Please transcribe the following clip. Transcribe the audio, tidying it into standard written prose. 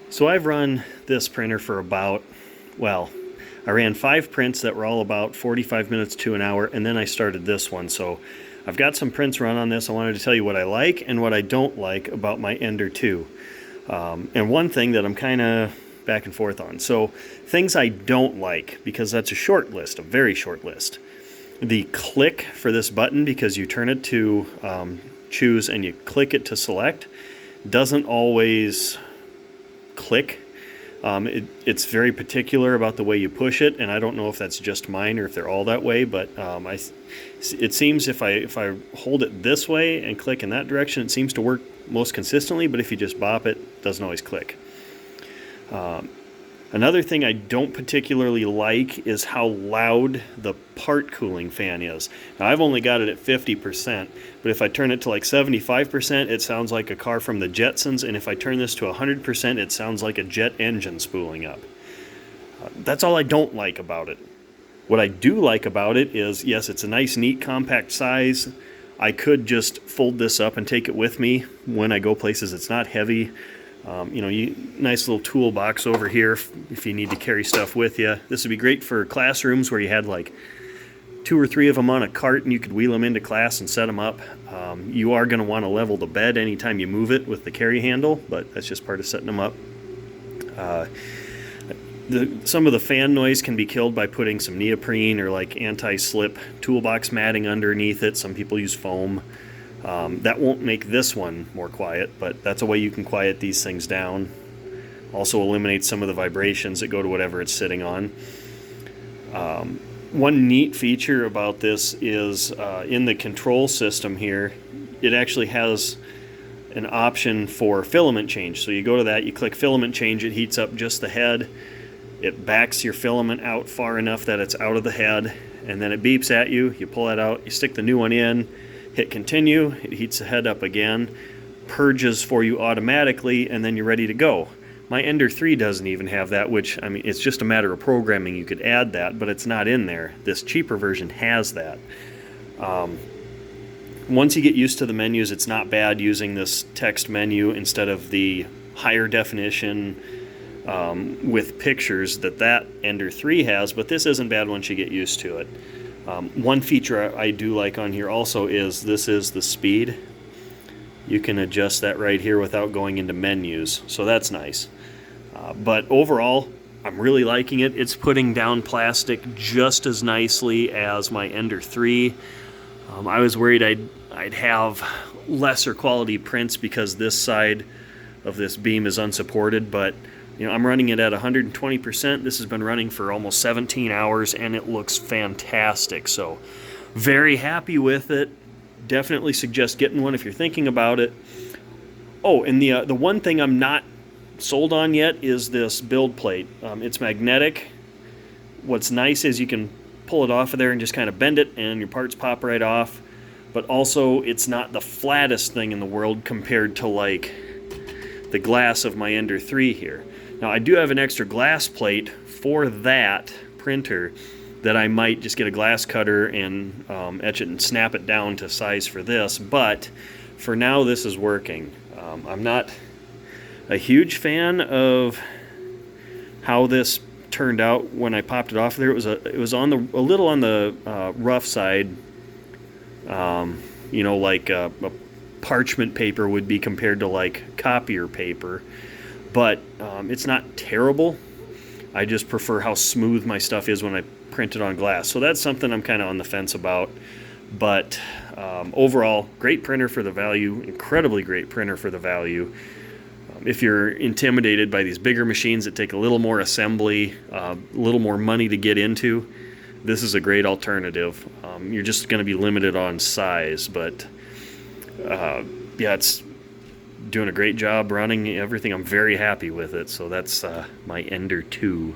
So I've run this printer for about, well, I ran 5 prints that were all about 45 minutes to an hour, and then I started this one. So I've got some prints run on this. I wanted to tell you what I like and what I don't like about my Ender 2. And one thing that I'm kind of back and forth on. So things I don't like, because that's a short list, a very short list. The click for this button, because you turn it to choose and you click it to select, doesn't always click. It's very particular about the way you push it, and I don't know if that's just mine or if they're all that way, but it seems if I hold it this way and click in that direction, it seems to work most consistently, but if you just bop it, it doesn't always click. Another thing I don't particularly like is how loud the part cooling fan is. Now, I've only got it at 50%, but if I turn it to like 75%, it sounds like a car from the Jetsons, and if I turn this to 100%, it sounds like a jet engine spooling up. That's all I don't like about it. What I do like about it is, yes, it's a nice, neat, compact size. I could just fold this up and take it with me when I go places. It's not heavy. Nice little toolbox over here if you need to carry stuff with you. This would be great for classrooms where you had like 2 or 3 of them on a cart and you could wheel them into class and set them up. You are going to want to level the bed anytime you move it with the carry handle, but that's just part of setting them up. Some of the fan noise can be killed by putting some neoprene or like anti-slip toolbox matting underneath it. Some people use foam. That won't make this one more quiet, but that's a way you can quiet these things down. Also eliminates some of the vibrations that go to whatever it's sitting on. One neat feature about this is in the control system here, it actually has an option for filament change. So you go to that, you click filament change, it heats up just the head. It backs your filament out far enough that it's out of the head, and then it beeps at you. You pull that out, you stick the new one in, hit continue, it heats the head up again, purges for you automatically, and then you're ready to go. My Ender 3 doesn't even have that, which, I mean, it's just a matter of programming. You could add that, but it's not in there. This cheaper version has that. Once you get used to the menus, it's not bad using this text menu instead of the higher definition with pictures that Ender 3 has, but this isn't bad once you get used to it. One feature I do like on here also is this is the speed. You can adjust that right here without going into menus, so that's nice. But overall, I'm really liking it. It's putting down plastic just as nicely as my Ender 3. I was worried I'd have lesser quality prints because this side of this beam is unsupported, but I'm running it at 120%. This has been running for almost 17 hours, and it looks fantastic. So, very happy with it. Definitely suggest getting one if you're thinking about it. Oh, and the one thing I'm not sold on yet is this build plate. It's magnetic. What's nice is you can pull it off of there and just kind of bend it, and your parts pop right off. But also, it's not the flattest thing in the world compared to like the glass of my Ender 3 here. Now, I do have an extra glass plate for that printer that I might just get a glass cutter and etch it and snap it down to size for this, but for now this is working. I'm not a huge fan of how this turned out when I popped it off there. It was on a little on the rough side, like a parchment paper would be compared to like copier paper. But it's not terrible. I just prefer how smooth my stuff is when I print it on glass. So that's something I'm kind of on the fence about. But overall, great printer for the value, incredibly great printer for the value. If you're intimidated by these bigger machines that take a little more assembly, a little more money to get into, this is a great alternative. You're just going to be limited on size, but yeah, it's doing a great job running everything. I'm very happy with it. So that's my Ender 2.